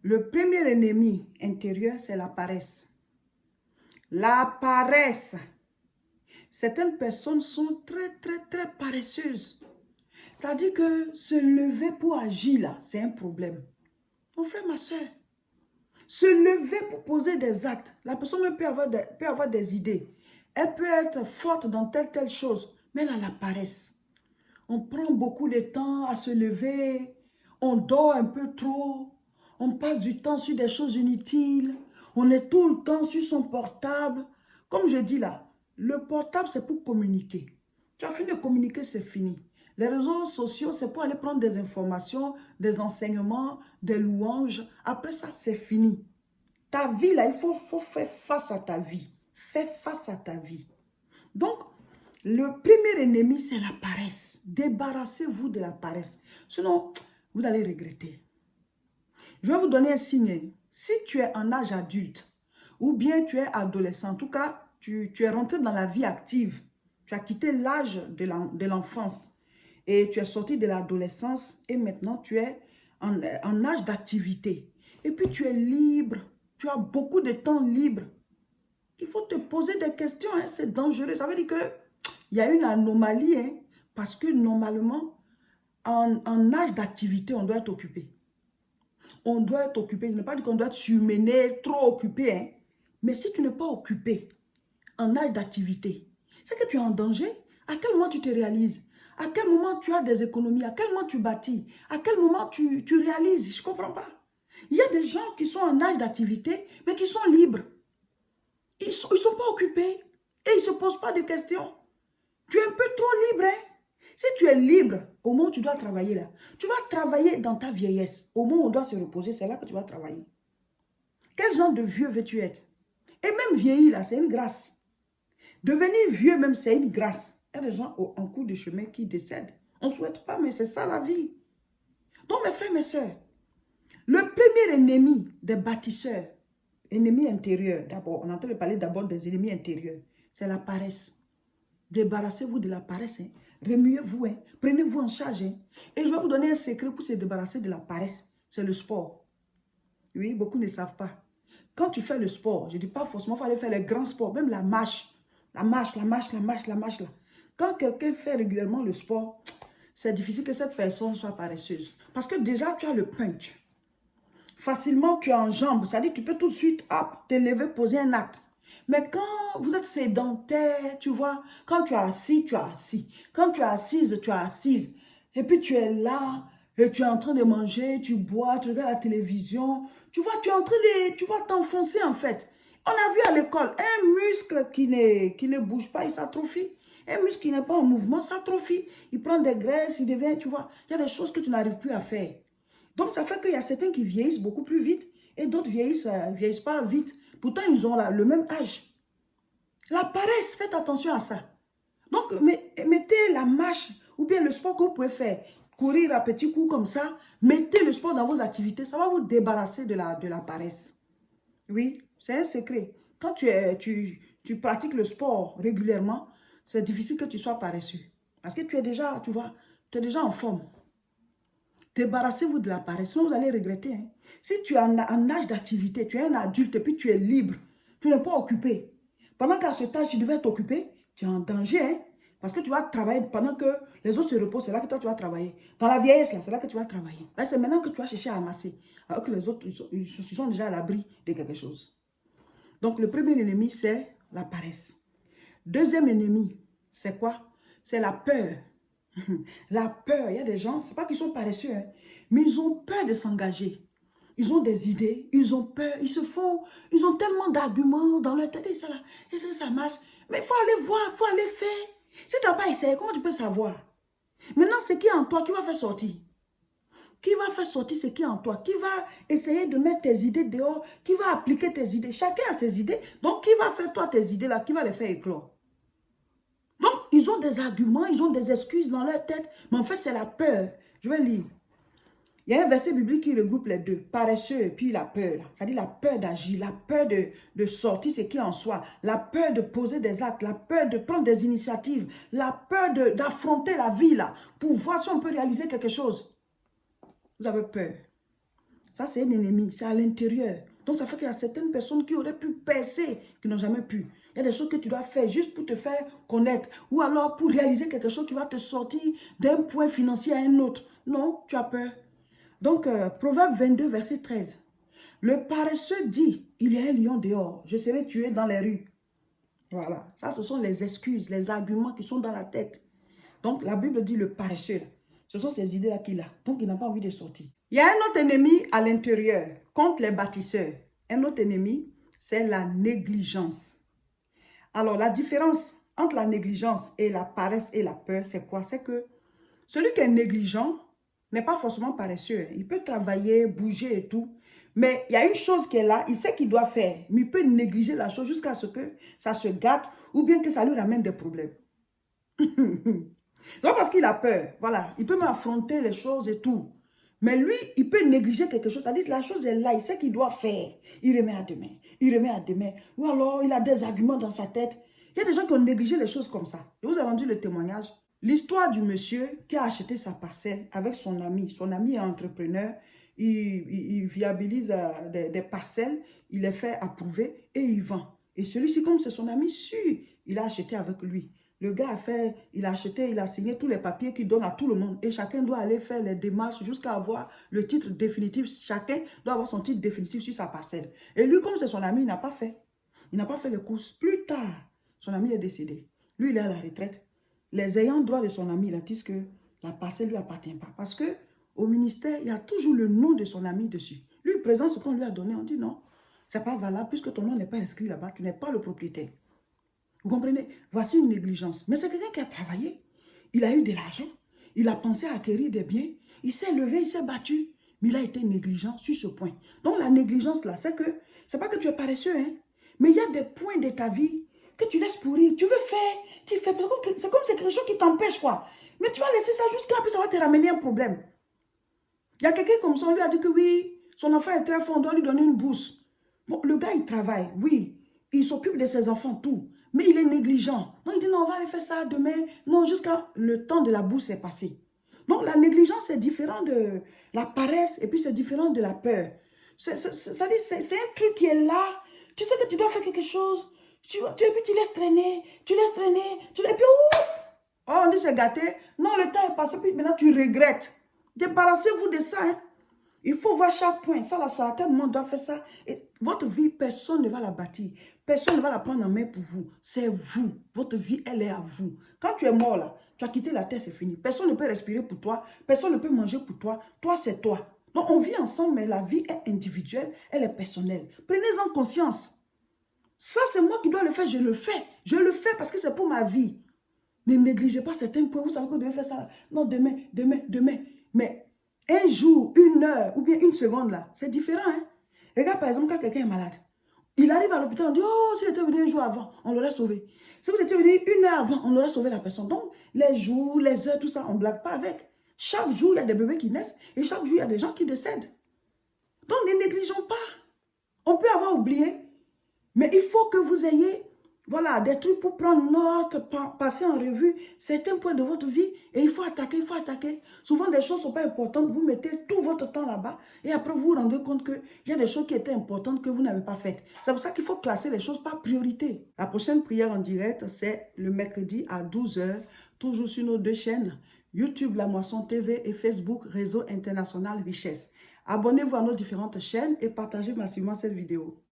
Le premier ennemi intérieur, c'est la paresse. La paresse. Certaines personnes sont très paresseuses. C'est-à-dire que se lever pour agir là, c'est un problème. Mon frère, ma soeur, se lever pour poser des actes, la personne peut avoir des idées. Elle peut être forte dans telle chose, mais elle a la paresse. On prend beaucoup de temps à se lever, on dort un peu trop, on passe du temps sur des choses inutiles, on est tout le temps sur son portable. Comme je dis là, le portable c'est pour communiquer. Tu as fini de communiquer, c'est fini. Les réseaux sociaux, c'est pour aller prendre des informations, des enseignements, des louanges. Après ça, c'est fini. Ta vie là, il faut faire face à ta vie. Fais face à ta vie. Donc, le premier ennemi, c'est la paresse. Débarrassez-vous de la paresse. Sinon, vous allez regretter. Je vais vous donner un signe. Si tu es en âge adulte, ou bien tu es adolescent, en tout cas, tu es rentré dans la vie active, tu as quitté l'âge de l'enfance et tu es sorti de l'adolescence et maintenant tu es en âge d'activité. Et puis tu es libre, tu as beaucoup de temps libre. Il faut te poser des questions, hein, c'est dangereux. Ça veut dire qu'il y a une anomalie, hein, parce que normalement, en âge d'activité, on doit être occupé. On doit être occupé. Je n'ai pas dit qu'on doit être surmené, trop occupé. Hein. Mais si tu n'es pas occupé en âge d'activité, c'est que tu es en danger. À quel moment tu te réalises? À quel moment tu as des économies? À quel moment tu bâtis? À quel moment tu réalises? Je ne comprends pas. Il y a des gens qui sont en âge d'activité, mais qui sont libres. Ils ne sont pas occupés et ils ne se posent pas de questions. Tu es un peu trop libre. Hein? Si tu es libre, au moment où tu dois travailler là, tu vas travailler dans ta vieillesse. Au moment où on doit se reposer, c'est là que tu vas travailler. Quel genre de vieux veux-tu être? Et même vieillir là, c'est une grâce. Devenir vieux même, c'est une grâce. Il y a des gens en cours de chemin qui décèdent. On ne souhaite pas, mais c'est ça la vie. Donc mes frères, mes soeurs, le premier ennemi des bâtisseurs, ennemi intérieur, d'abord, on est en train de parler d'abord des ennemis intérieurs, c'est la paresse. Débarrassez-vous de la paresse. Hein. Remuez-vous. Hein. Prenez-vous en charge. Hein. Et je vais vous donner un secret pour se débarrasser de la paresse. C'est le sport. Oui, beaucoup ne savent pas. Quand tu fais le sport, je ne dis pas forcément qu'il faut aller faire les grands sports, même la marche. La marche. Là. Quand quelqu'un fait régulièrement le sport, c'est difficile que cette personne soit paresseuse. Parce que déjà, tu as le punch. Facilement, tu es en jambes. C'est-à-dire que tu peux tout de suite te lever, poser un acte. Mais quand vous êtes sédentaire, tu vois, quand tu es assis, tu es assis. Quand tu es assise, tu es assise. Et puis tu es là, et tu es en train de manger, tu bois, tu regardes la télévision. Tu vois, tu es en train de, tu vas t'enfoncer en fait. On a vu à l'école, un muscle qui ne bouge pas, il s'atrophie. Un muscle qui n'est pas en mouvement s'atrophie. Il prend des graisses, il devient, tu vois, il y a des choses que tu n'arrives plus à faire. Donc ça fait qu'il y a certains qui vieillissent beaucoup plus vite et d'autres vieillissent pas vite. Pourtant, ils ont le même âge. La paresse, faites attention à ça. Donc, mettez la marche ou bien le sport que vous pouvez faire. Courir à petits coups comme ça. Mettez le sport dans vos activités. Ça va vous débarrasser de la paresse. Oui, c'est un secret. Quand tu pratiques le sport régulièrement, c'est difficile que tu sois paresseux. Parce que tu es déjà, tu vois, tu es déjà en forme. Débarrassez-vous de la paresse, sinon vous allez regretter. Hein. Si tu es en âge d'activité, tu es un adulte et puis tu es libre, tu n'es pas occupé. Pendant qu'à ce âge, tu devais t'occuper, tu es en danger. Hein. Parce que tu vas travailler pendant que les autres se reposent, c'est là que toi tu vas travailler. Dans la vieillesse, c'est là que tu vas travailler. C'est maintenant que tu vas chercher à amasser. Alors que les autres, ils sont déjà à l'abri de quelque chose. Donc le premier ennemi, c'est la paresse. Deuxième ennemi, c'est quoi? C'est la peur. La peur, il y a des gens, c'est pas qu'ils sont paresseux, hein, mais ils ont peur de s'engager. Ils ont des idées, ils ont peur, ils ont tellement d'arguments dans leur tête, et ça marche. Mais il faut aller voir, il faut aller faire. Si tu n'as pas essayé, comment tu peux savoir? Maintenant, c'est qui en toi qui va faire sortir? Qui va faire sortir ce qui est en toi? Qui va essayer de mettre tes idées dehors? Qui va appliquer tes idées? Chacun a ses idées. Donc, qui va faire toi tes idées là? Qui va les faire éclore? Donc, ils ont des arguments, ils ont des excuses dans leur tête. Mais en fait, c'est la peur. Je vais lire. Il y a un verset biblique qui regroupe les deux. Paresseux et puis la peur. C'est-à-dire la peur d'agir, la peur de sortir ce qui est en soi. La peur de poser des actes, la peur de prendre des initiatives. La peur d'affronter la vie là. Pour voir si on peut réaliser quelque chose. Vous avez peur. Ça, c'est un ennemi, c'est à l'intérieur. Donc, ça fait qu'il y a certaines personnes qui auraient pu percer, qui n'ont jamais pu. Il y a des choses que tu dois faire juste pour te faire connaître. Ou alors pour réaliser quelque chose qui va te sortir d'un point financier à un autre. Non, tu as peur. Donc, Proverbe 22, verset 13. Le paresseux dit, il y a un lion dehors, je serai tué dans les rues. Voilà, ça ce sont les excuses, les arguments qui sont dans la tête. Donc, la Bible dit le paresseux. Ce sont ces idées-là qu'il a. Donc, il n'a pas envie de sortir. Il y a un autre ennemi à l'intérieur, contre les bâtisseurs. Un autre ennemi, c'est la négligence. Alors, la différence entre la négligence et la paresse et la peur, c'est quoi? C'est que celui qui est négligent n'est pas forcément paresseux. Il peut travailler, bouger et tout. Mais il y a une chose qui est là, il sait qu'il doit faire. Mais il peut négliger la chose jusqu'à ce que ça se gâte ou bien que ça lui ramène des problèmes. C'est pas parce qu'il a peur. Voilà, il peut m'affronter les choses et tout. Mais lui, il peut négliger quelque chose. C'est-à-dire que la chose est là, il sait qu'il doit faire. Il remet à demain, il remet à demain. Ou alors, il a des arguments dans sa tête. Il y a des gens qui ont négligé les choses comme ça. Je vous ai rendu le témoignage. L'histoire du monsieur qui a acheté sa parcelle avec son ami. Son ami est entrepreneur. Il viabilise des parcelles. Il les fait approuver et il vend. Et celui-ci, comme c'est son ami sûr, il a acheté avec lui. Le gars il a acheté, il a signé tous les papiers qu'il donne à tout le monde. Et chacun doit aller faire les démarches jusqu'à avoir le titre définitif. Chacun doit avoir son titre définitif sur sa parcelle. Et lui, comme c'est son ami, il n'a pas fait. Il n'a pas fait les courses. Plus tard, son ami est décédé. Lui, il est à la retraite. Les ayants droit de son ami, ils disent que la parcelle ne lui appartient pas. Parce que au ministère, il y a toujours le nom de son ami dessus. Lui, il présente ce qu'on lui a donné. On dit non, ce n'est pas valable puisque ton nom n'est pas inscrit là-bas. Tu n'es pas le propriétaire. Vous comprenez? Voici une négligence. Mais c'est quelqu'un qui a travaillé. Il a eu de l'argent. Il a pensé à acquérir des biens. Il s'est levé, il s'est battu. Mais il a été négligent sur ce point. Donc la négligence là, c'est que, c'est pas que tu es paresseux, hein. Mais il y a des points de ta vie que tu laisses pourrir. Tu veux faire, tu fais. C'est comme c'est quelque chose qui t'empêche, quoi. Mais tu vas laisser ça jusqu'à après, ça va te ramener un problème. Il y a quelqu'un comme ça, on lui a dit que oui, son enfant est très fort, on doit lui donner une bourse. Bon, le gars, il travaille, oui. Il s'occupe de ses enfants, tout. Mais il est négligent. Donc, il dit, non, on va aller faire ça demain. Non, jusqu'à le temps de la bourse est passé. Donc, la négligence, c'est différent de la paresse et puis c'est différent de la peur. C'est un truc qui est là. Tu sais que tu dois faire quelque chose. Et puis, tu laisses traîner. Tu laisses traîner. Et puis, oh, on dit c'est gâté. Non, le temps est passé. Puis maintenant, tu regrettes. Débarrassez-vous de ça, hein. Il faut voir chaque point. Ça, là, ça, à quel moment on doit faire ça. Et votre vie, personne ne va la bâtir. Personne ne va la prendre en main pour vous. C'est vous. Votre vie, elle est à vous. Quand tu es mort, là, tu as quitté la terre, c'est fini. Personne ne peut respirer pour toi. Personne ne peut manger pour toi. Toi, c'est toi. Donc, on vit ensemble, mais la vie est individuelle. Elle est personnelle. Prenez-en conscience. Ça, c'est moi qui dois le faire. Je le fais. Je le fais parce que c'est pour ma vie. Ne négligez pas certains points. Vous savez que vous devez faire ça. Non, demain, demain, demain. Mais un jour, une heure ou bien une seconde là, c'est différent. Hein? Regarde par exemple quand quelqu'un est malade. Il arrive à l'hôpital, on dit, oh, s'il était venu un jour avant, on l'aurait sauvé. Si vous étiez venu une heure avant, on aurait sauvé la personne. Donc, les jours, les heures, tout ça, on ne blague pas avec. Chaque jour, il y a des bébés qui naissent et chaque jour, il y a des gens qui décèdent. Donc, ne négligeons pas. On peut avoir oublié, mais il faut que vous ayez, voilà, des trucs pour prendre note, passer en revue certains points de votre vie et il faut attaquer, il faut attaquer. Souvent, des choses ne sont pas importantes, vous mettez tout votre temps là-bas et après, vous vous rendez compte qu'il y a des choses qui étaient importantes que vous n'avez pas faites. C'est pour ça qu'il faut classer les choses par priorité. La prochaine prière en direct, c'est le mercredi à 12 h, toujours sur nos deux chaînes, YouTube La Moisson TV et Facebook Réseau International Richesse. Abonnez-vous à nos différentes chaînes et partagez massivement cette vidéo.